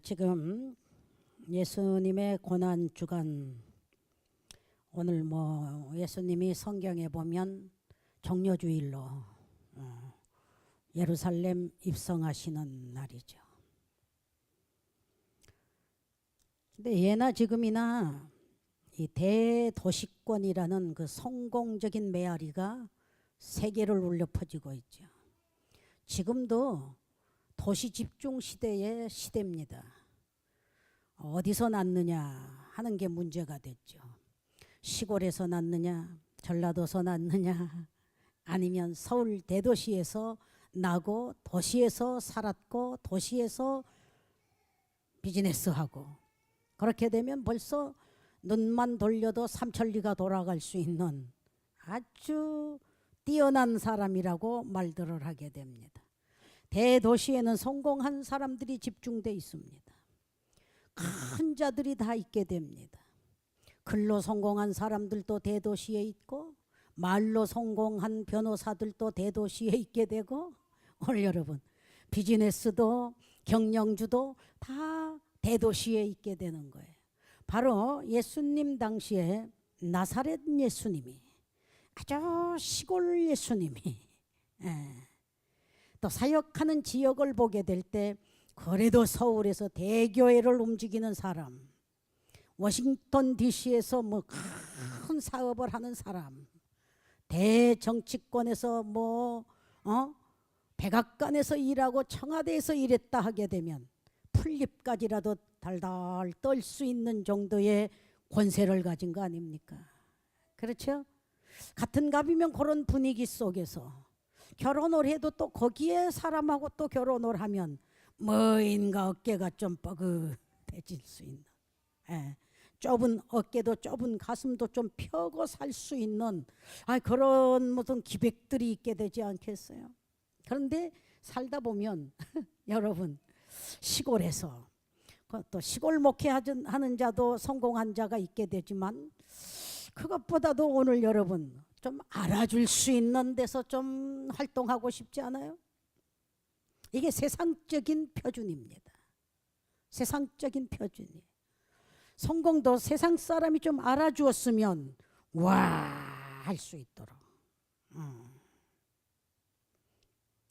지금 예수님의 고난 주간, 오늘 예수님이 성경에 보면 정료주일로 예루살렘 입성하시는 날이죠. 근데 예나 지금이나 이 대도시권이라는 그 성공적인 메아리가 세계를 울려 퍼지고 있죠. 지금도 도시 집중 시대의 시대입니다. 어디서 낳느냐 하는 게 문제가 됐죠. 시골에서 낳느냐, 전라도에서 낳느냐, 아니면 서울 대도시에서 나고 도시에서 살았고 도시에서 비즈니스하고, 그렇게 되면 벌써 눈만 돌려도 삼천리가 돌아갈 수 있는 아주 뛰어난 사람이라고 말들을 하게 됩니다. 대도시에는 성공한 사람들이 집중돼 있습니다. 큰 자들이 다 있게 됩니다. 글로 성공한 사람들도 대도시에 있고, 말로 성공한 변호사들도 대도시에 있게 되고, 오늘 여러분 비즈니스도 경영주도 다 대도시에 있게 되는 거예요. 바로 예수님 당시에 나사렛 예수님이, 아주 시골 예수님이 또 사역하는 지역을 보게 될 때, 그래도 서울에서 대교회를 움직이는 사람, 워싱턴 DC에서 큰 사업을 하는 사람, 대정치권에서 백악관에서 일하고 청와대에서 일했다 하게 되면 풀잎까지라도 달달 떨 수 있는 정도의 권세를 가진 거 아닙니까? 그렇죠? 같은 갑이면 그런 분위기 속에서 결혼을 해도 또 거기에 사람하고 또 결혼을 하면 뭐인가 어깨가 좀 뻐근해질 수 있는, 좁은 어깨도 좁은 가슴도 좀 펴고 살 수 있는 그런 무슨 기백들이 있게 되지 않겠어요? 그런데 살다 보면 여러분, 시골에서 또 시골 목회하는 자도 성공한 자가 있게 되지만, 그것보다도 오늘 여러분 좀 알아줄 수 있는 데서 좀 활동하고 싶지 않아요? 이게 세상적인 표준입니다. 세상적인 표준이. 성공도 세상 사람이 좀 알아주었으면 와 할 수 있도록.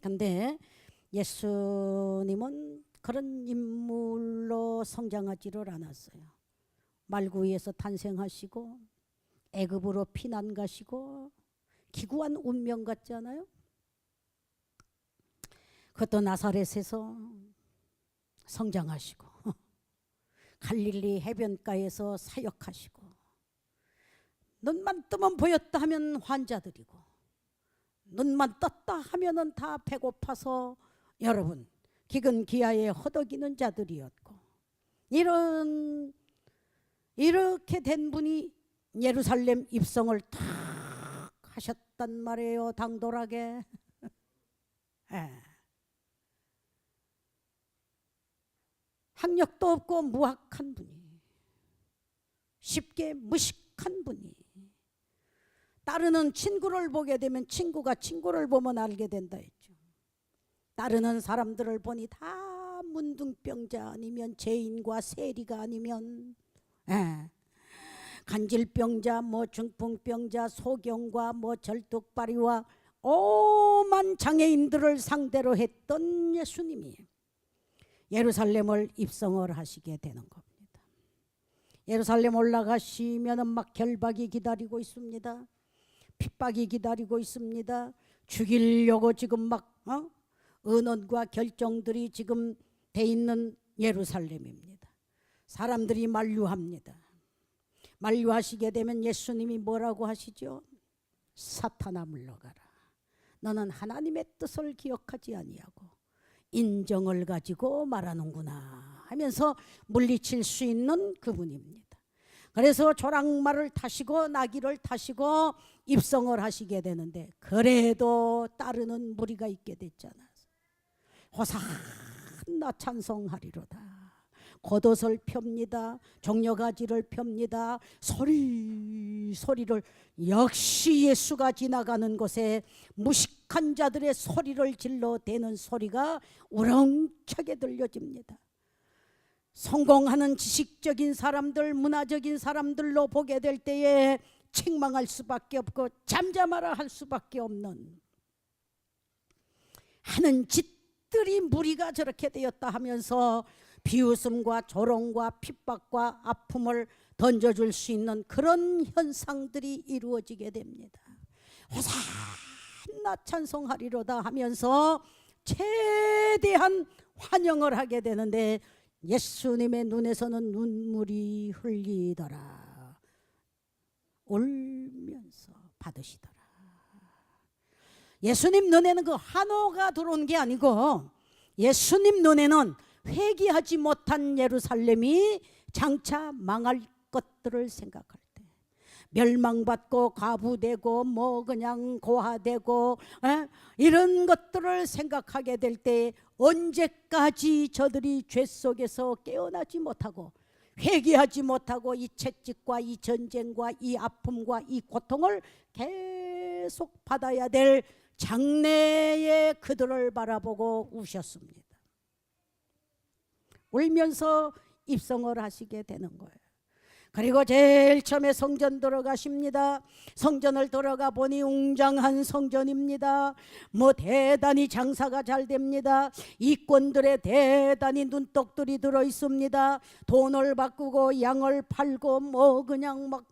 근데 예수님은 그런 인물로 성장하지를 않았어요. 말구 위에서 탄생하시고 애굽으로 피난 가시고 기구한 운명 같지 않아요? 그것도 나사렛에서 성장하시고 갈릴리 해변가에서 사역하시고, 눈만 뜨면 보였다 하면 환자들이고, 눈만 떴다 하면은 다 배고파서 여러분 기근 기아에 허덕이는 자들이었고, 이렇게 된 분이 예루살렘 입성을 탁 하셨단 말이에요. 당돌하게. 학력도 없고 무학한 분이, 쉽게 무식한 분이, 따르는 친구를 보게 되면 친구가 친구를 보면 알게 된다 했죠. 따르는 사람들을 보니 다 문둥병자, 아니면 죄인과 세리가, 아니면 간질병자, 중풍병자, 소경과 절뚝발이와 오만 장애인들을 상대로 했던 예수님이 예루살렘을 입성을 하시게 되는 겁니다. 예루살렘 올라가시면은 막 결박이 기다리고 있습니다. 핍박이 기다리고 있습니다. 죽이려고 지금 언언과 결정들이 지금 돼 있는 예루살렘입니다. 사람들이 만류합니다. 만류하시게 되면 예수님이 뭐라고 하시죠? 사탄아 물러가라. 너는 하나님의 뜻을 기억하지 아니하고 인정을 가지고 말하는구나 하면서 물리칠 수 있는 그분입니다. 그래서 조랑말을 타시고 나귀를 타시고 입성을 하시게 되는데, 그래도 따르는 무리가 있게 됐잖아요. 호산나 찬송하리로다. 겉옷을 펴니다. 종려가지를 펴니다. 소리를, 역시 예수가 지나가는 곳에 무식한 자들의 소리를 질러대는 소리가 우렁차게 들려집니다. 성공하는 지식적인 사람들, 문화적인 사람들로 보게 될 때에 책망할 수밖에 없고 잠잠하라 할 수밖에 없는, 하는 짓들이 무리가 저렇게 되었다 하면서 비웃음과 조롱과 핍박과 아픔을 던져줄 수 있는 그런 현상들이 이루어지게 됩니다. 호산나 찬송하리로다 하면서 최대한 환영을 하게 되는데 예수님의 눈에서는 눈물이 흘리더라. 울면서 받으시더라. 예수님 눈에는 그 환호가 들어온 게 아니고 예수님 눈에는 회개하지 못한 예루살렘이 장차 망할 것들을 생각할 때, 멸망받고 과부되고 뭐 그냥 고하되고 이런 것들을 생각하게 될 때 언제까지 저들이 죄 속에서 깨어나지 못하고 회개하지 못하고 이 채찍과 이 전쟁과 이 아픔과 이 고통을 계속 받아야 될 장래의 그들을 바라보고 우셨습니다. 울면서 입성을 하시게 되는 거예요. 그리고 제일 처음에 성전 들어가십니다. 성전을 들어가 보니 웅장한 성전입니다. 뭐 대단히 장사가 잘 됩니다. 이권들에 대단히 눈독들이 들어 있습니다. 돈을 바꾸고 양을 팔고 뭐 그냥 막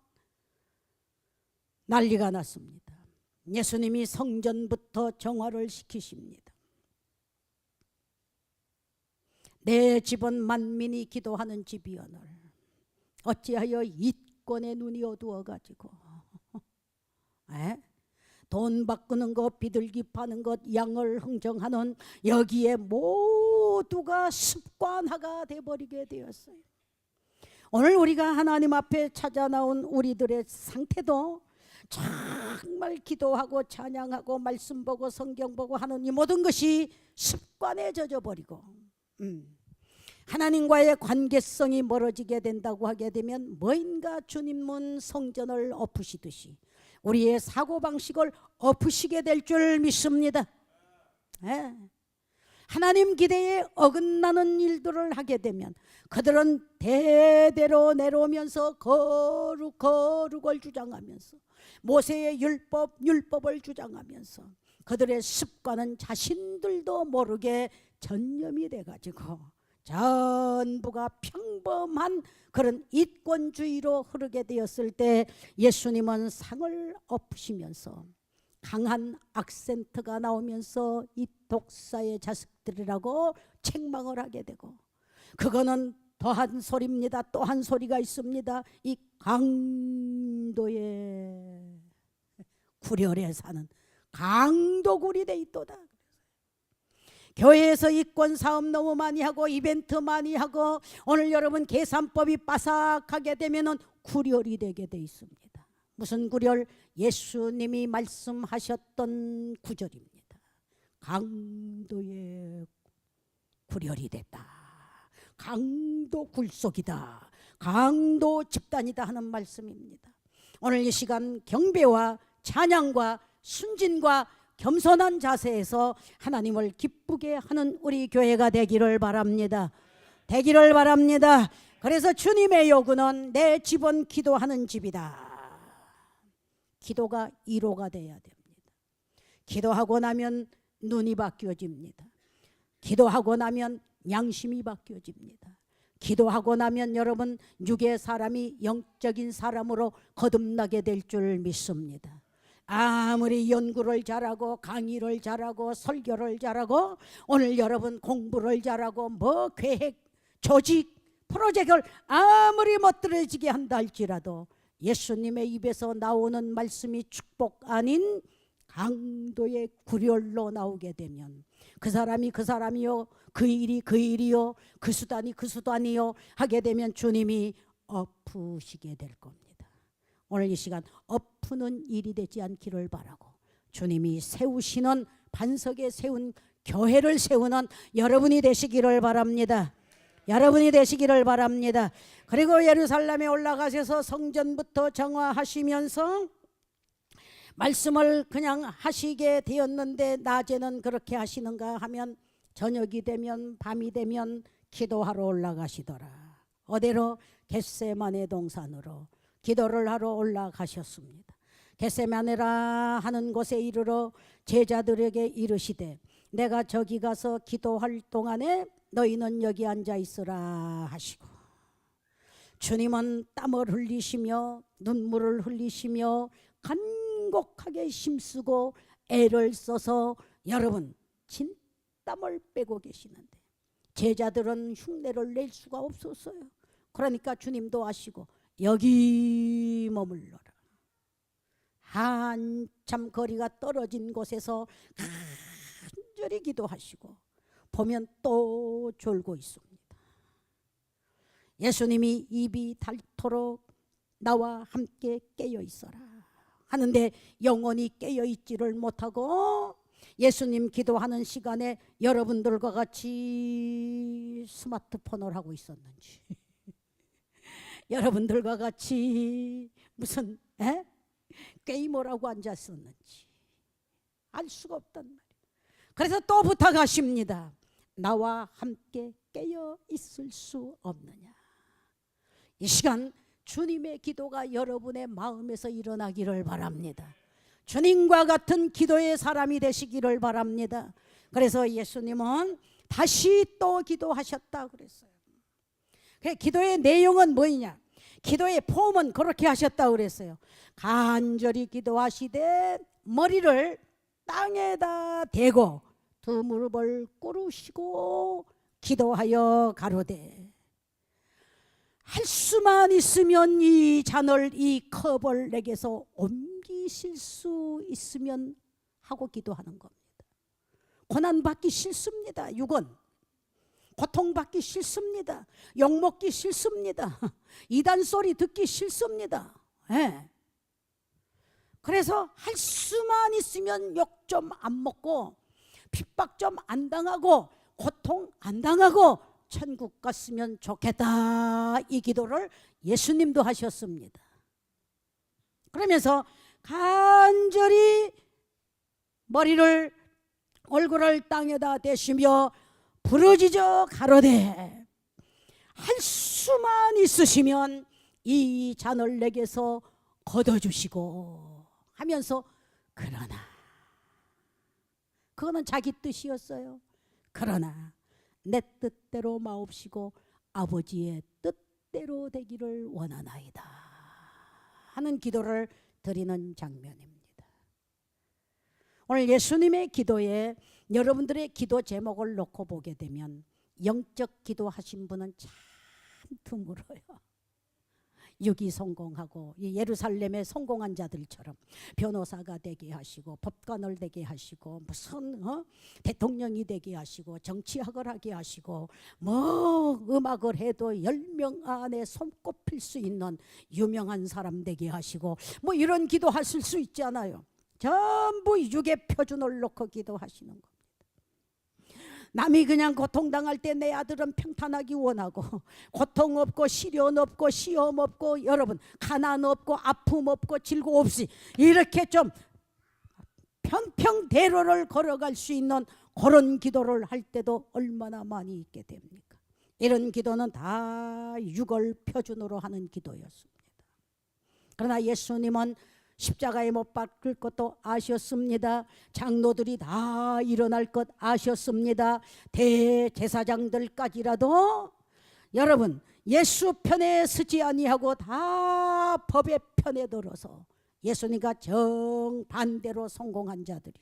난리가 났습니다. 예수님이 성전부터 정화를 시키십니다. 내 집은 만민이 기도하는 집이오늘 어찌하여 이권의 눈이 어두워가지고 돈 바꾸는 것, 비둘기 파는 것, 양을 흥정하는 여기에 모두가 습관화가 돼버리게 되었어요. 오늘 우리가 하나님 앞에 찾아 나온 우리들의 상태도 정말 기도하고 찬양하고 말씀 보고 성경 보고 하는 이 모든 것이 습관에 젖어버리고 하나님과의 관계성이 멀어지게 된다고 하게 되면 뭐인가 주님은 성전을 엎으시듯이 우리의 사고방식을 엎으시게 될 줄 믿습니다. 하나님 기대에 어긋나는 일들을 하게 되면 그들은 대대로 내려오면서 거룩을 주장하면서 모세의 율법을 주장하면서 그들의 습관은 자신들도 모르게 전염이 돼가지고 전부가 평범한 그런 이권주의로 흐르게 되었을 때 예수님은 상을 엎으시면서 강한 악센트가 나오면서 이 독사의 자식들이라고 책망을 하게 되고, 그거는 더한 소리입니다. 또 한 소리가 있습니다. 이 강도의 구렬에 사는 강도굴이 돼 있도다. 교회에서 이권 사업 너무 많이 하고 이벤트 많이 하고 오늘 여러분 계산법이 빠삭하게 되면은 구렬이 되게 돼 있습니다. 무슨 구렬? 예수님이 말씀하셨던 구절입니다. 강도의 구렬이 됐다. 강도 굴속이다. 강도 집단이다 하는 말씀입니다. 오늘 이 시간 경배와 찬양과 순진과 겸손한 자세에서 하나님을 기쁘게 하는 우리 교회가 되기를 바랍니다. 되기를 바랍니다. 그래서 주님의 요구는 내 집은 기도하는 집이다. 기도가 1호가 돼야 됩니다. 기도하고 나면 눈이 바뀌어집니다. 기도하고 나면 양심이 바뀌어집니다. 기도하고 나면 여러분 육의 사람이 영적인 사람으로 거듭나게 될 줄 믿습니다. 아무리 연구를 잘하고 강의를 잘하고 설교를 잘하고 오늘 여러분 공부를 잘하고 뭐 계획, 조직, 프로젝트를 아무리 멋들어지게 한다 할지라도 예수님의 입에서 나오는 말씀이 축복 아닌 강도의 구렬로 나오게 되면 그 사람이 그 사람이요, 그 일이 그 일이요, 그 수단이 그 수단이요 하게 되면 주님이 엎으시게 될 겁니다. 오늘 이 시간 엎으는 일이 되지 않기를 바라고 주님이 세우시는 반석에 세운 교회를 세우는 여러분이 되시기를 바랍니다. 여러분이 되시기를 바랍니다. 그리고 예루살렘에 올라가셔서 성전부터 정화하시면서 말씀을 그냥 하시게 되었는데 낮에는 그렇게 하시는가 하면 저녁이 되면 밤이 되면 기도하러 올라가시더라. 어디로? 겟세마네 동산으로 기도를 하러 올라가셨습니다. 겟세마네라 하는 곳에 이르러 제자들에게 이르시되 내가 저기 가서 기도할 동안에 너희는 여기 앉아 있으라 하시고, 주님은 땀을 흘리시며 눈물을 흘리시며 간곡하게 힘쓰고 애를 써서 여러분 진땀을 빼고 계시는데 제자들은 흉내를 낼 수가 없었어요. 그러니까 주님도 아시고 여기 머물러라. 한참 거리가 떨어진 곳에서 간절히 기도하시고 보면 또 졸고 있습니다. 예수님이 입이 닳도록 나와 함께 깨어 있어라 하는데 영원히 깨어 있지를 못하고 예수님 기도하는 시간에 여러분들과 같이 스마트폰을 하고 있었는지 여러분들과 같이 무슨 게임을 하고 앉았었는지 알 수가 없단 말이에요. 그래서 또 부탁하십니다. 나와 함께 깨어 있을 수 없느냐. 이 시간 주님의 기도가 여러분의 마음에서 일어나기를 바랍니다. 주님과 같은 기도의 사람이 되시기를 바랍니다. 그래서 예수님은 다시 또 기도하셨다 그랬어요. 기도의 내용은 뭐냐? 기도의 폼은 그렇게 하셨다 그랬어요. 간절히 기도하시되 머리를 땅에다 대고 두 무릎을 꿇으시고 기도하여 가로되 할 수만 있으면 이 잔을 이 컵을 내게서 옮기실 수 있으면 하고 기도하는 겁니다. 고난받기 싫습니다. 육은 고통받기 싫습니다. 욕먹기 싫습니다. 이단 소리 듣기 싫습니다. 그래서 할 수만 있으면 욕 좀 안 먹고 핍박 좀 안 당하고 고통 안 당하고 천국 갔으면 좋겠다. 이 기도를 예수님도 하셨습니다. 그러면서 간절히 머리를 얼굴을 땅에다 대시며 부르짖어 가로되 할 수만 있으시면 이 잔을 내게서 걷어주시고 하면서 그러나 그거는 자기 뜻이었어요. 그러나 내 뜻대로 마옵시고 아버지의 뜻대로 되기를 원하나이다 하는 기도를 드리는 장면입니다. 오늘 예수님의 기도에 여러분들의 기도 제목을 놓고 보게 되면 영적 기도하신 분은 참 드물어요. 육이 성공하고 예루살렘의 성공한 자들처럼 변호사가 되게 하시고 법관을 되게 하시고 무슨 대통령이 되게 하시고 정치학을 하게 하시고 뭐 음악을 해도 10명 안에 손꼽힐 수 있는 유명한 사람 되게 하시고 뭐 이런 기도하실 수 있잖아요. 전부 육의 표준을 놓고 기도하시는 겁니다. 남이 그냥 고통당할 때 내 아들은 평탄하기 원하고 고통 없고 시련 없고 시험 없고 여러분 가난 없고 아픔 없고 질고 없이 이렇게 좀 평평대로를 걸어갈 수 있는 그런 기도를 할 때도 얼마나 많이 있게 됩니까? 이런 기도는 다 육을 표준으로 하는 기도였습니다. 그러나 예수님은 십자가에 못 박힐 것도 아셨습니다. 장로들이 다 일어날 것 아셨습니다. 대제사장들까지라도 여러분 예수 편에 서지 아니하고 다 법의 편에 들어서 예수님과 정반대로 성공한 자들이.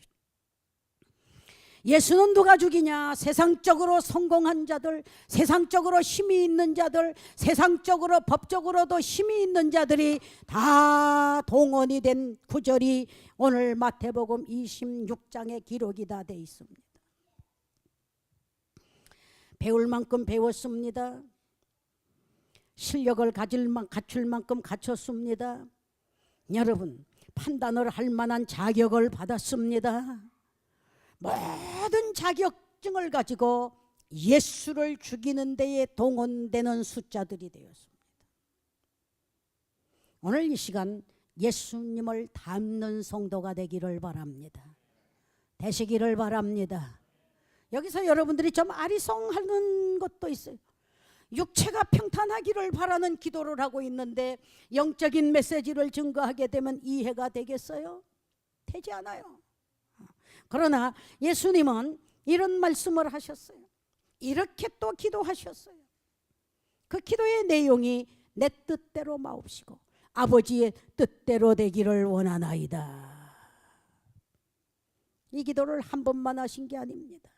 예수는 누가 죽이냐? 세상적으로 성공한 자들, 세상적으로 힘이 있는 자들, 세상적으로 법적으로도 힘이 있는 자들이 다 동원이 된 구절이 오늘 마태복음 26장에 기록이 다 돼 있습니다. 배울 만큼 배웠습니다. 실력을 갖출 만큼 갖췄습니다. 여러분 판단을 할 만한 자격을 받았습니다. 모든 자격증을 가지고 예수를 죽이는 데에 동원되는 숫자들이 되었습니다. 오늘 이 시간 예수님을 닮는 성도가 되기를 바랍니다. 되시기를 바랍니다. 여기서 여러분들이 좀 아리송하는 것도 있어요. 육체가 평탄하기를 바라는 기도를 하고 있는데 영적인 메시지를 증거하게 되면 이해가 되겠어요? 되지 않아요. 그러나 예수님은 이런 말씀을 하셨어요. 이렇게 또 기도하셨어요. 그 기도의 내용이 내 뜻대로 마옵시고 아버지의 뜻대로 되기를 원하나이다. 이 기도를 한 번만 하신 게 아닙니다.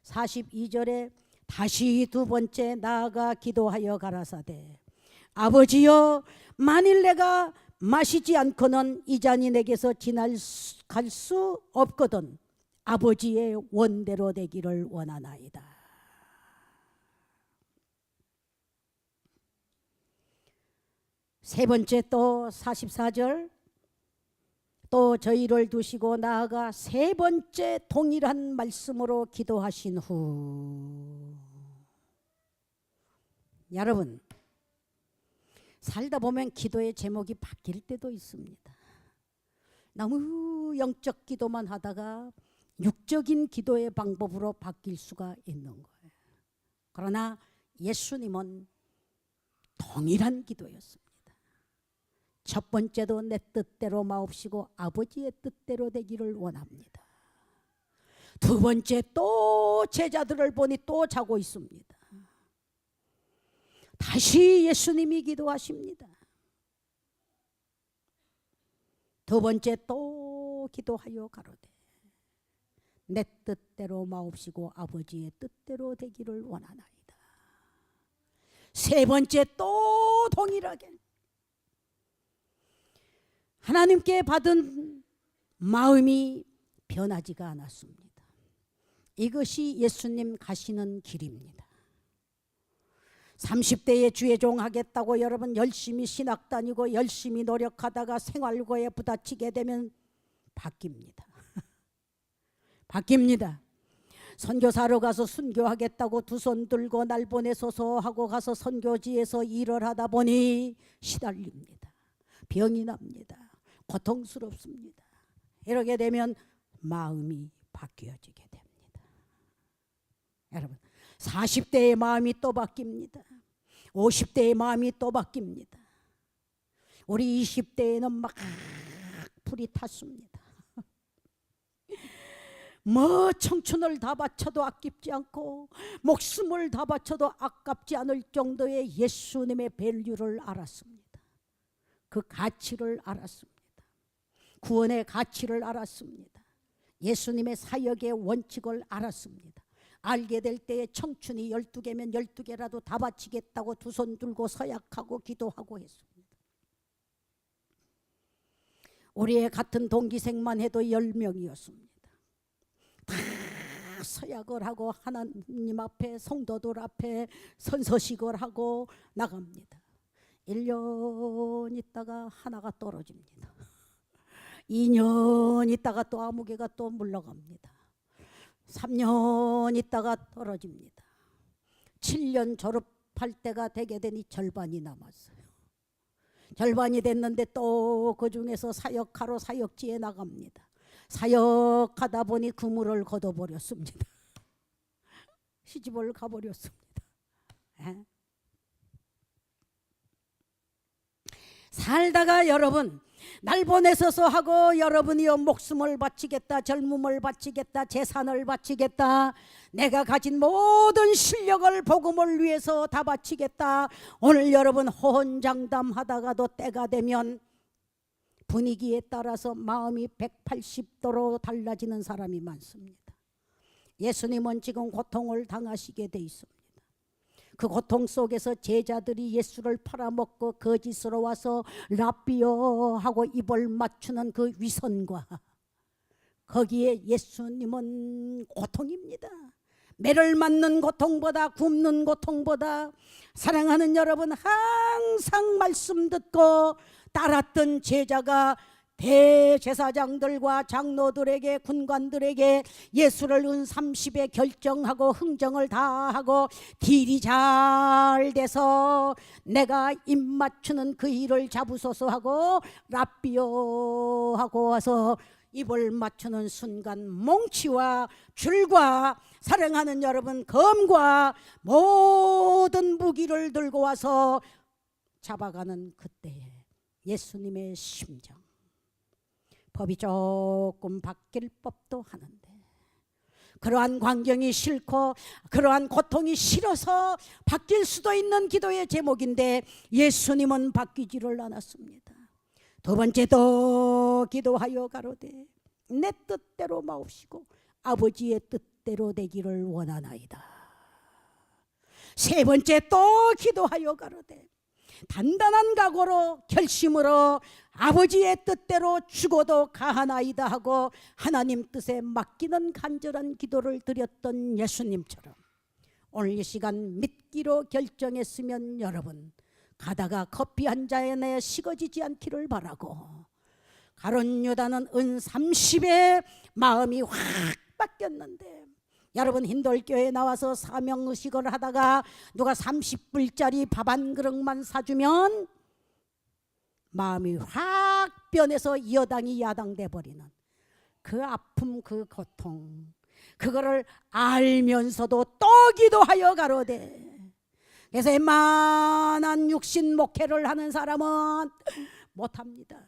42절에 다시 두 번째 나아가 기도하여 가라사대 아버지여 만일 내가 마시지 않고는 이 잔이 내게서 지나갈 수 없거든 아버지의 원대로 되기를 원하나이다. 세 번째 또 44절 또 저희를 두시고 나아가 세 번째 동일한 말씀으로 기도하신 후 여러분 살다 보면 기도의 제목이 바뀔 때도 있습니다. 너무 영적 기도만 하다가 육적인 기도의 방법으로 바뀔 수가 있는 거예요. 그러나 예수님은 동일한 기도였습니다. 첫 번째도 내 뜻대로 마옵시고 아버지의 뜻대로 되기를 원합니다. 두 번째 또 제자들을 보니 또 자고 있습니다. 다시 예수님이 기도하십니다. 두 번째 또 기도하여 가로되 내 뜻대로 마옵시고 아버지의 뜻대로 되기를 원하나이다. 세 번째 또 동일하게 하나님께 받은 마음이 변하지가 않았습니다. 이것이 예수님 가시는 길입니다. 30대에 주의 종 하겠다고 여러분 열심히 신학 다니고 열심히 노력하다가 생활고에 부딪히게 되면 바뀝니다. 바뀝니다. 선교사로 가서 순교하겠다고 두 손 들고 날 보내소서 하고 가서 선교지에서 일을 하다 보니 시달립니다. 병이 납니다. 고통스럽습니다. 이렇게 되면 마음이 바뀌어지게 됩니다. 여러분 40대의 마음이 또 바뀝니다. 50대의 마음이 또 바뀝니다. 우리 20대에는 막 불이 탔습니다. 뭐 청춘을 다 바쳐도 아깝지 않고 목숨을 다 바쳐도 아깝지 않을 정도의 예수님의 밸류를 알았습니다. 그 가치를 알았습니다. 구원의 가치를 알았습니다. 예수님의 사역의 원칙을 알았습니다. 알게 될 때에 청춘이 12개면 12개라도 다 바치겠다고 두 손 들고 서약하고 기도하고 했습니다. 우리의 같은 동기생만 해도 10명이었습니다. 다 서약을 하고 하나님 앞에 성도들 앞에 선서식을 하고 나갑니다. 1년 있다가 하나가 떨어집니다. 2년 있다가 또 아무 개가 또 물러갑니다. 3년 있다가 떨어집니다. 7년 졸업할 때가 되게 되니 절반이 남았어요. 절반이 됐는데 또 그 중에서 사역하러 사역지에 나갑니다. 사역하다 보니 그물을 걷어버렸습니다. 시집을 가버렸습니다. 살다가 여러분 날 보내소서 하고 여러분이여 목숨을 바치겠다, 젊음을 바치겠다, 재산을 바치겠다, 내가 가진 모든 실력을 복음을 위해서 다 바치겠다. 오늘 여러분 호언장담하다가도 때가 되면 분위기에 따라서 마음이 180도로 달라지는 사람이 많습니다. 예수님은 지금 고통을 당하시게 돼 있습니다. 그 고통 속에서 제자들이 예수를 팔아먹고 거짓으로 와서 라비어 하고 입을 맞추는 그 위선과 거기에 예수님은 고통입니다. 매를 맞는 고통보다 굶는 고통보다 사랑하는 여러분 항상 말씀 듣고 따랐던 제자가 대제사장들과 장로들에게 군관들에게 예수를 은 30에 결정하고 흥정을 다 하고 딜이 잘 돼서 내가 입 맞추는 그 일을 잡으소서 하고 라비오 하고 와서 입을 맞추는 순간 몽치와 줄과 사랑하는 여러분 검과 모든 무기 무기를 들고 와서 잡아가는 그때에 예수님의 심정, 법이 조금 바뀔 법도 하는데 그러한 광경이 싫고 그러한 고통이 싫어서 바뀔 수도 있는 기도의 제목인데 예수님은 바뀌지를 않았습니다. 두 번째도 기도하여 가로되 내 뜻대로 마옵시고 아버지의 뜻대로 되기를 원하나이다. 세 번째 또 기도하여 가로되 단단한 각오로 결심으로 아버지의 뜻대로 죽어도 가하나이다 하고 하나님 뜻에 맡기는 간절한 기도를 드렸던 예수님처럼 오늘 이 시간 믿기로 결정했으면 여러분 가다가 커피 한 잔에 식어지지 않기를 바라고, 가룟 유다는 은 30에 마음이 확 바뀌었는데 여러분 힌돌교회에 나와서 사명의식을 하다가 누가 30불짜리 밥 한 그릇만 사주면 마음이 확 변해서 여당이 야당돼 버리는 그 아픔, 그 고통, 그거를 알면서도 또 기도하여 가로되, 그래서 웬만한 육신 목회를 하는 사람은 못합니다.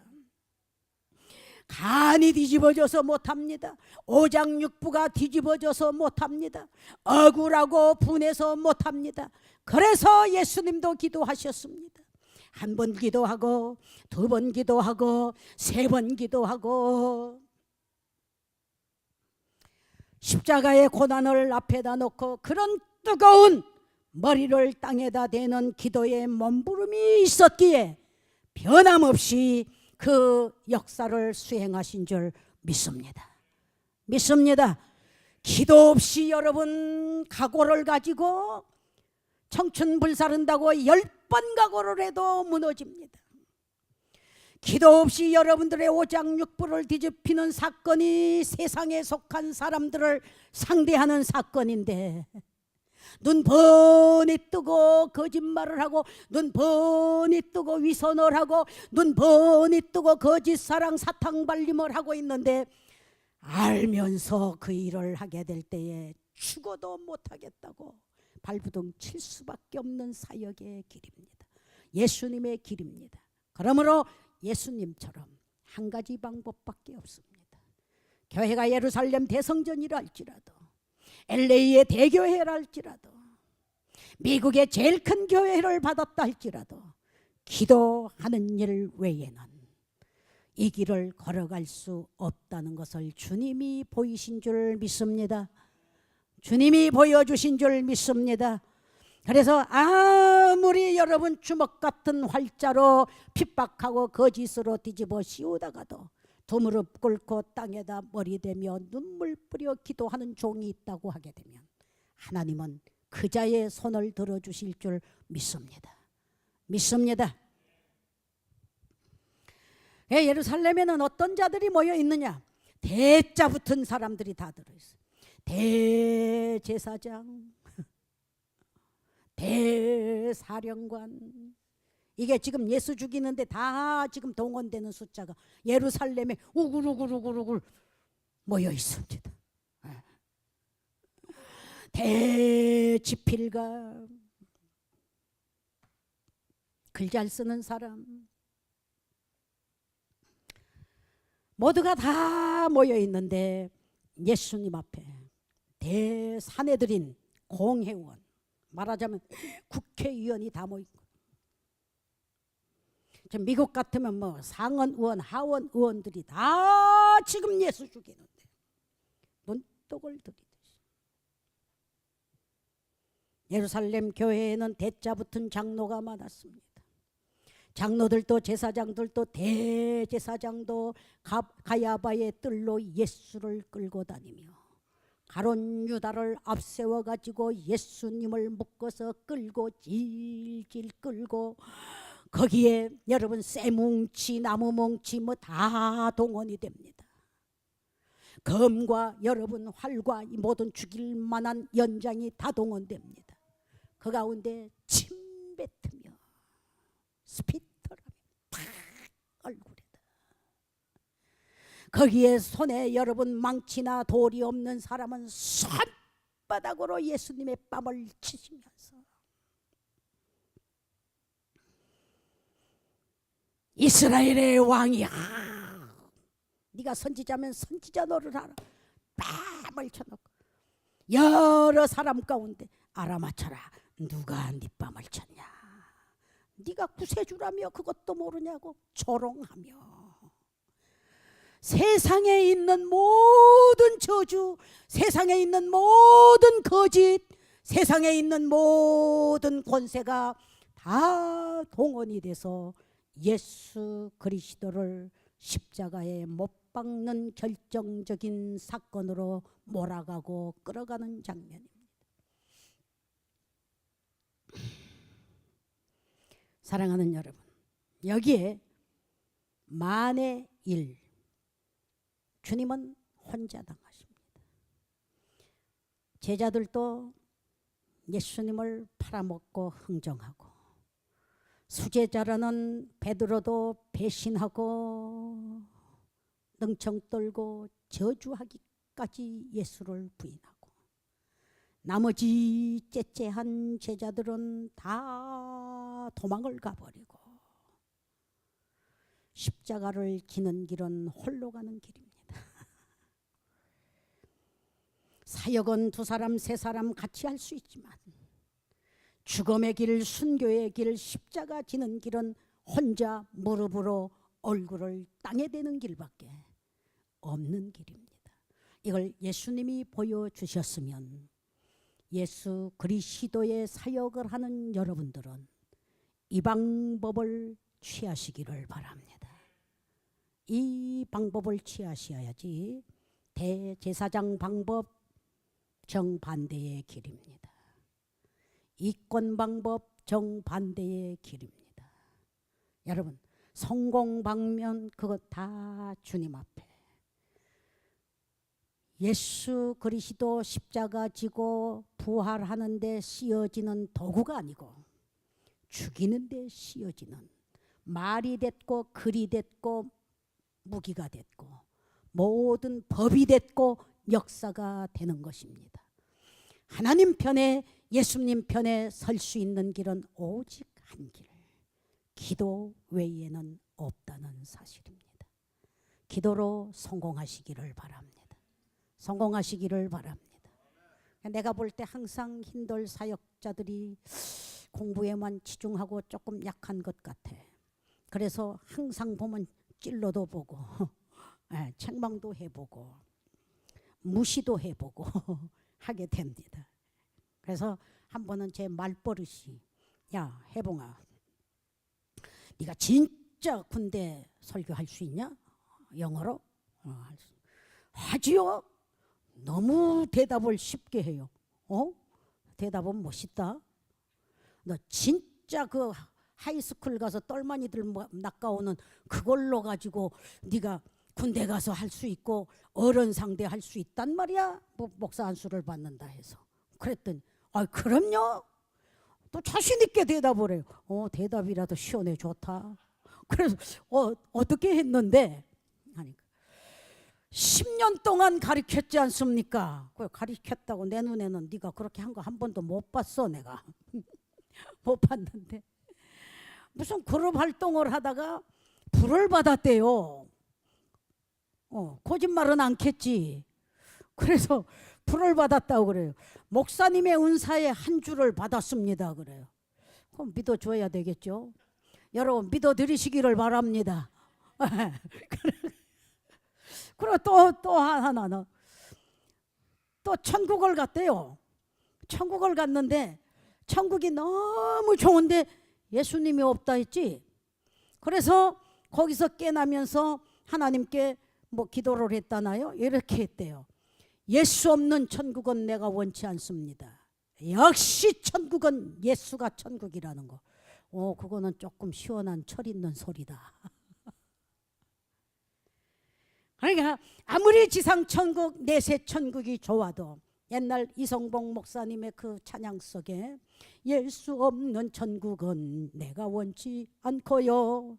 간이 뒤집어져서 못합니다. 오장육부가 뒤집어져서 못합니다. 억울하고 분해서 못합니다. 그래서 예수님도 기도하셨습니다. 한 번 기도하고 두 번 기도하고 세 번 기도하고 십자가의 고난을 앞에다 놓고 그런 뜨거운 머리를 땅에다 대는 기도의 몸부림이 있었기에 변함없이 그 역사를 수행하신 줄 믿습니다. 믿습니다. 기도 없이 여러분 각오를 가지고 청춘 불사른다고 10번 각오를 해도 무너집니다. 기도 없이 여러분들의 오장육부를 뒤집히는 사건이 세상에 속한 사람들을 상대하는 사건인데, 눈 번히 뜨고 거짓말을 하고 눈 번히 뜨고 위선을 하고 눈 번히 뜨고 거짓사랑 사탕발림을 하고 있는데 알면서 그 일을 하게 될 때에 죽어도 못하겠다고 발부둥 칠 수밖에 없는 사역의 길입니다. 예수님의 길입니다. 그러므로 예수님처럼 한 가지 방법밖에 없습니다. 교회가 예루살렘 대성전이라 할지라도 LA의 대교회라 할지라도 미국의 제일 큰 교회를 받았다 할지라도 기도하는 일 외에는 이 길을 걸어갈 수 없다는 것을 주님이 보이신 줄 믿습니다. 주님이 보여주신 줄 믿습니다. 그래서 아무리 여러분 주먹 같은 활자로 핍박하고 거짓으로 뒤집어 씌우다가도 두 무릎 꿇고 땅에다 머리 대며 눈물 뿌려 기도하는 종이 있다고 하게 되면 하나님은 그 자의 손을 들어주실 줄 믿습니다. 믿습니다. 예루살렘에는 어떤 자들이 모여 있느냐? 대자 붙은 사람들이 다 들어있어요. 대제사장, 대사령관, 이게 지금 예수 죽이는데 다 지금 동원되는 숫자가 예루살렘에 우글우글우글우글 모여 있습니다. 대지필가, 글 잘 쓰는 사람, 모두가 다 모여 있는데 예수님 앞에 대사내들인 공회의원, 말하자면 국회의원이 다 모이고, 미국 같으면 뭐 상원 의원, 하원 의원들이 다 지금 예수 죽이는데 눈독을 들이듯이 예루살렘 교회에는 대자 붙은 장로가 많았습니다. 장로들도 제사장들도 대제사장도 가야바의 뜰로 예수를 끌고 다니며 가룟 유다를 앞세워 가지고 예수님을 묶어서 끌고 질질 끌고, 거기에 여러분 쇠뭉치 나무뭉치 뭐 다 동원이 됩니다. 검과 여러분 활과 이 모든 죽일 만한 연장이 다 동원됩니다. 그 가운데 침 뱉으며 스피터라며 탁 얼굴에다, 거기에 손에 여러분 망치나 돌이 없는 사람은 손바닥으로 예수님의 뺨을 치시면서 이스라엘의 왕이야. 네가 선지자면 선지자 노를 하라. 뺨을 쳐놓고 여러 사람 가운데 알아맞혀라. 누가 네 뺨을 쳤냐? 네가 구세주라며 그것도 모르냐고 조롱하며 세상에 있는 모든 저주, 세상에 있는 모든 거짓, 세상에 있는 모든 권세가 다 동원이 돼서 예수 그리스도를 십자가에 못 박는 결정적인 사건으로 몰아가고 끌어가는 장면입니다. 사랑하는 여러분, 여기에 만의 일, 주님은 혼자 당하십니다. 제자들도 예수님을 팔아먹고 흥정하고, 수제자라는 베드로도 배신하고 능청 떨고 저주하기까지 예수를 부인하고, 나머지 째째한 제자들은 다 도망을 가버리고 십자가를 지는 길은 홀로 가는 길입니다. 사역은 두 사람 세 사람 같이 할 수 있지만 죽음의 길, 순교의 길, 십자가 지는 길은 혼자 무릎으로 얼굴을 땅에 대는 길밖에 없는 길입니다. 이걸 예수님이 보여주셨으면 예수 그리스도의 사역을 하는 여러분들은 이 방법을 취하시기를 바랍니다. 이 방법을 취하셔야지 대제사장 방법 정반대의 길입니다. 이권 방법 정반대의 길입니다. 여러분, 성공 방면 그것 다 주님 앞에 예수 그리스도 십자가 지고 부활하는 데 씌어지는 도구가 아니고 죽이는 데 씌어지는 말이 됐고 글이 됐고 무기가 됐고 모든 법이 됐고 역사가 되는 것입니다. 하나님 편에 예수님 편에 설 수 있는 길은 오직 한 길, 기도 외에는 없다는 사실입니다. 기도로 성공하시기를 바랍니다. 성공하시기를 바랍니다. 내가 볼 때 항상 hin돌 사역자들이 공부에만 치중하고 조금 약한 것 같아. 그래서 항상 보면 찔러도 보고 책망도 해보고 무시도 해보고 하게 됩니다. 그래서 한 번은 제 말버릇이, 야 해봉아, 네가 진짜 군대 설교할 수 있냐? 영어로? 하지요. 너무 대답을 쉽게 해요. 대답은 멋있다. 너 진짜 그 하이스쿨 가서 똘마니들 낚아오는 그걸로 가지고 네가 군대 가서 할 수 있고 어른 상대 할 수 있단 말이야? 목사 안수를 받는다 해서. 그랬더니 그럼요. 또 자신 있게 대답을 해요. 대답이라도 시원해 좋다. 그래서 어떻게 했는데, 아니 10년 동안 가르쳤지 않습니까? 가르쳤다고 내 눈에는 네가 그렇게 한 거 한 번도 못 봤어. 내가 못 봤는데 무슨 그룹 활동을 하다가 불을 받았대요. 거짓말은 않겠지. 그래서 불을 받았다고 그래요. 목사님의 은사에 한 줄을 받았습니다 그래요. 그럼 믿어줘야 되겠죠. 여러분 믿어드리시기를 바랍니다. 그리고 또 하나는 또 천국을 갔대요. 천국을 갔는데 천국이 너무 좋은데 예수님이 없다 했지. 그래서 거기서 깨나면서 하나님께 기도를 했다나요? 이렇게 했대요. 예수 없는 천국은 내가 원치 않습니다. 역시 천국은 예수가 천국이라는 거. 그거는 조금 시원한 철 있는 소리다. 그러니까 아무리 지상 천국 내세 천국이 좋아도 옛날 이성봉 목사님의 그 찬양 속에 예수 없는 천국은 내가 원치 않고요.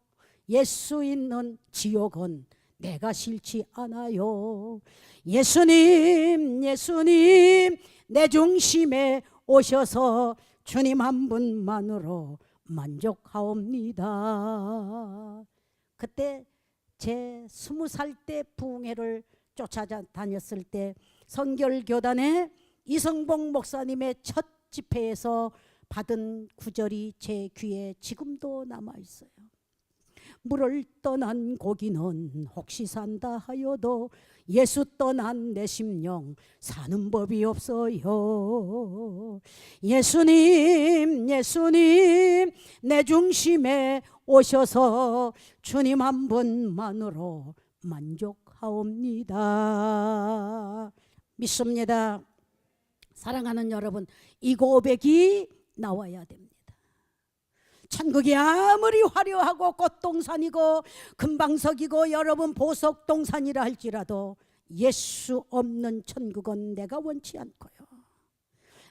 예수 있는 지옥은 내가 싫지 않아요. 예수님 예수님 내 중심에 오셔서 주님 한 분만으로 만족하옵니다. 그때 제 20살 때 부흥회를 쫓아다녔을 때 성결교단의 이성봉 목사님의 첫 집회에서 받은 구절이 제 귀에 지금도 남아있어요. 물을 떠난 고기는 혹시 산다 하여도 예수 떠난 내 심령 사는 법이 없어요. 예수님 예수님 내 중심에 오셔서 주님 한 분만으로 만족하옵니다. 믿습니다. 사랑하는 여러분, 이 고백이 나와야 됩니다. 천국이 아무리 화려하고 꽃동산이고 금방석이고 여러분 보석동산이라 할지라도 예수 없는 천국은 내가 원치 않고요.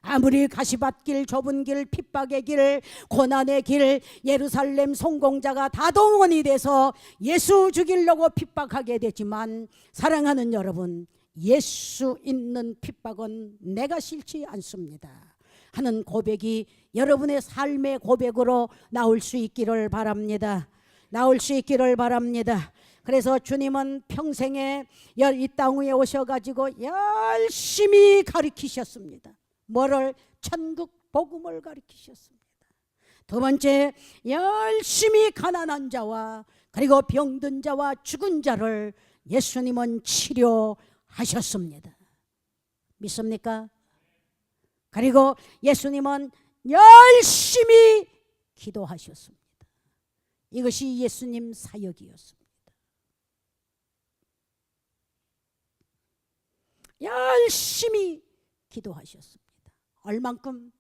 아무리 가시밭길, 좁은 길, 핍박의 길, 고난의 길, 예루살렘 성공자가 다 동원이 돼서 예수 죽이려고 핍박하게 되지만 사랑하는 여러분, 예수 있는 핍박은 내가 싫지 않습니다 하는 고백이 여러분의 삶의 고백으로 나올 수 있기를 바랍니다. 나올 수 있기를 바랍니다. 그래서 주님은 평생에 이 땅 위에 오셔가지고 열심히 가르치셨습니다. 뭐를? 천국 복음을 가르치셨습니다. 두 번째, 열심히 가난한 자와 그리고 병든 자와 죽은 자를 예수님은 치료하셨습니다. 믿습니까? 그리고 예수님은 열심히 기도하셨습니다. 이것이 예수님 사역이었습니다. 열심히 기도하셨습니다. 얼만큼?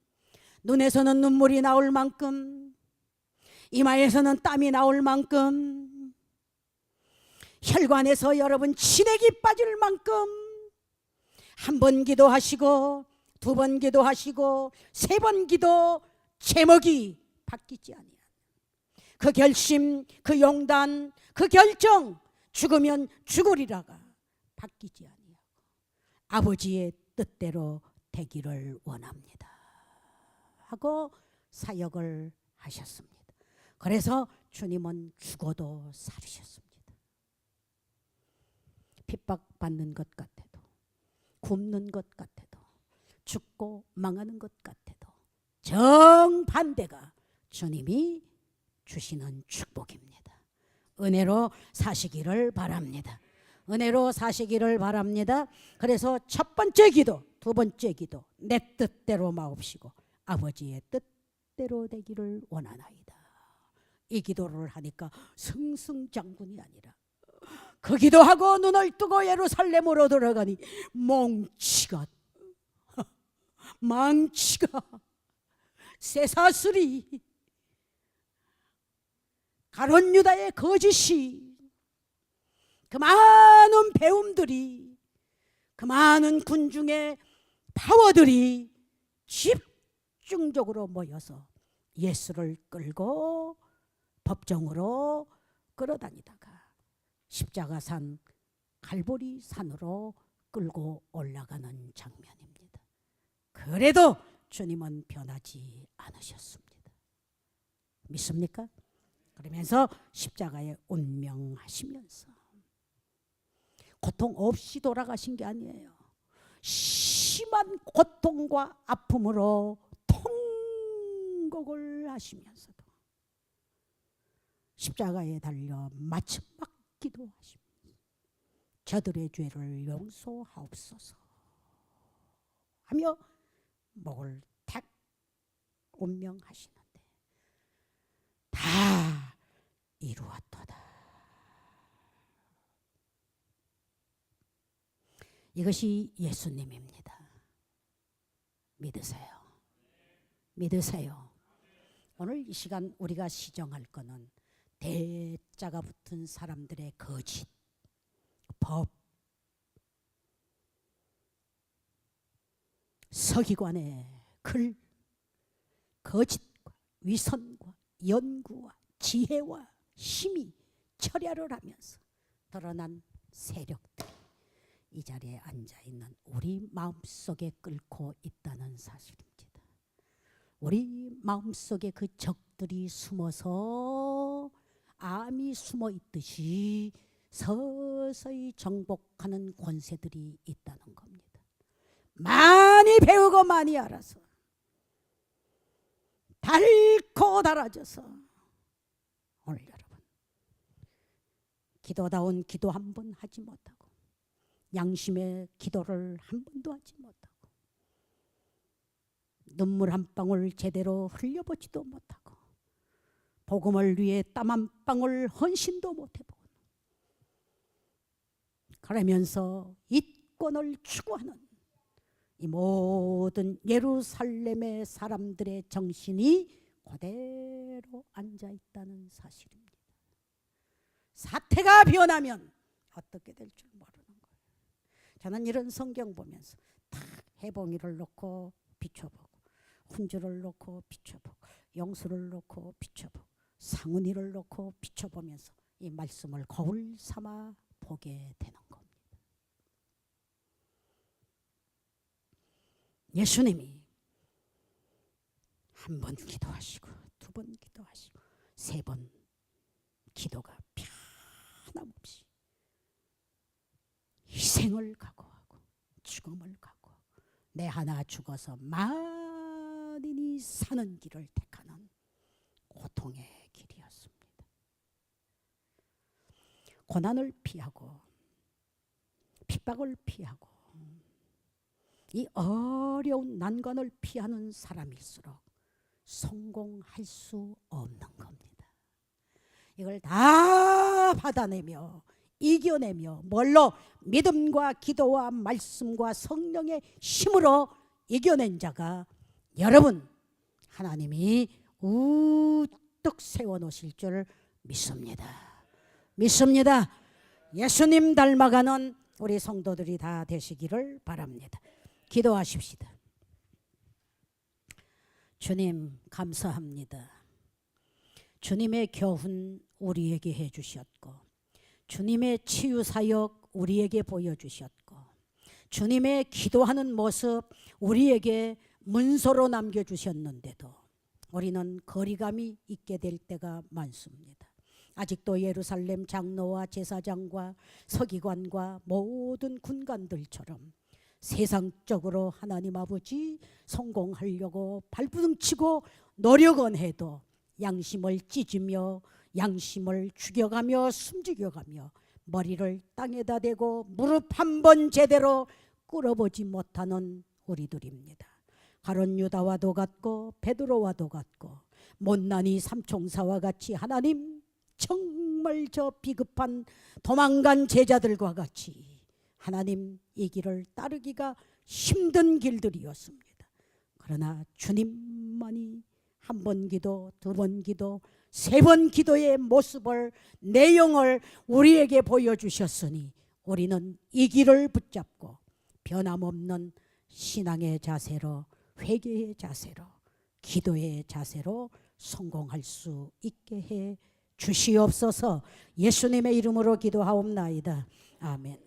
눈에서는 눈물이 나올 만큼, 이마에서는 땀이 나올 만큼, 혈관에서 여러분 진액이 빠질 만큼 한 번 기도하시고 두 번 기도하시고 세 번 기도 제목이 바뀌지 아니하는 그 결심, 그 용단, 그 결정, 죽으면 죽으리라가 바뀌지 아니하고 아버지의 뜻대로 되기를 원합니다 하고 사역을 하셨습니다. 그래서 주님은 죽어도 살으셨습니다. 핍박받는 것 같아도, 굶는 것 같아도, 죽고 망하는 것 같아도 정반대가 주님이 주시는 축복입니다. 은혜로 사시기를 바랍니다. 은혜로 사시기를 바랍니다. 그래서 첫 번째 기도, 두 번째 기도, 내 뜻대로 마옵시고 아버지의 뜻대로 되기를 원하나이다. 이 기도를 하니까 승승장군이 아니라 그 기도하고 눈을 뜨고 예루살렘으로 들어가니 망치가 쇠사슬이 가룟 유다의 거짓이 그 많은 배움들이 그 많은 군중의 파워들이 집중적으로 모여서 예수를 끌고 법정으로 끌어다니다가 십자가산 갈보리 산으로 끌고 올라가는 장면입니다. 그래도 주님은 변하지 않으셨습니다. 믿습니까? 그러면서 십자가에 운명하시면서 고통 없이 돌아가신 게 아니에요. 심한 고통과 아픔으로 통곡을 하시면서도 십자가에 달려 마지막 기도하십니다. 저들의 죄를 용서하옵소서 하며 목을 탁 운명하시는데 다 이루었도다. 이것이 예수님입니다. 믿으세요. 믿으세요. 오늘 이 시간 우리가 시정할 것은 대자가 붙은 사람들의 거짓, 법, 서기관의 글, 거짓과 위선과 연구와 지혜와 힘이 철야를 하면서 드러난 세력들이 이 자리에 앉아있는 우리 마음속에 끓고 있다는 사실입니다. 우리 마음속에 그 적들이 숨어서 암이 숨어 있듯이 서서히 정복하는 권세들이 있다는 겁니다. 많이 배우고 많이 알아서 닳고 달아져서 오늘 여러분 기도다운 기도 한 번 하지 못하고 양심의 기도를 한 번도 하지 못하고 눈물 한 방울 제대로 흘려보지도 못하고 복음을 위해 땀 한 방울 헌신도 못해보고 그러면서 이권을 추구하는 이 모든 예루살렘의 사람들의 정신이 그대로 앉아있다는 사실입니다. 사태가 변하면 어떻게 될 줄 모르는 거예요. 저는 이런 성경 보면서 탁 해봉이를 놓고 비춰보고 훈주를 놓고 비춰보고 영수를 놓고 비춰보고 상은이를 놓고 비춰보면서 이 말씀을 거울 삼아 보게 되는 겁니다. 예수님이 한 번 기도하시고 두 번 기도하시고 세 번 기도가 변함없이 희생을 각오하고 죽음을 각오하고 내 하나 죽어서 만인이 사는 길을 택하는 고통의 길이었습니다. 고난을 피하고 핍박을 피하고 이 어려운 난관을 피하는 사람일수록 성공할 수 없는 겁니다. 이걸 다 받아내며 이겨내며 뭘로? 믿음과 기도와 말씀과 성령의 힘으로 이겨낸 자가 여러분 하나님이 우뚝 세워놓으실 줄 믿습니다. 믿습니다. 예수님 닮아가는 우리 성도들이 다 되시기를 바랍니다. 기도하십시다. 주님 감사합니다. 주님의 교훈 우리에게 해주셨고 주님의 치유사역 우리에게 보여주셨고 주님의 기도하는 모습 우리에게 문서로 남겨주셨는데도 우리는 거리감이 있게 될 때가 많습니다. 아직도 예루살렘 장로와 제사장과 서기관과 모든 군관들처럼 세상적으로 하나님 아버지 성공하려고 발부둥치고 노력은 해도 양심을 찢으며 양심을 죽여가며 숨죽여가며 머리를 땅에다 대고 무릎 한 번 제대로 꿇어보지 못하는 우리들입니다. 가룟 유다와도 같고 베드로와도 같고 못난이 삼총사와 같이 하나님 정말 저 비급한 도망간 제자들과 같이 하나님 이 길을 따르기가 힘든 길들이었습니다. 그러나 주님만이 한 번 기도, 두 번 기도, 세 번 기도의 모습을 내용을 우리에게 보여주셨으니 우리는 이 길을 붙잡고 변함없는 신앙의 자세로 회개의 자세로 기도의 자세로 성공할 수 있게 해 주시옵소서. 예수님의 이름으로 기도하옵나이다. 아멘.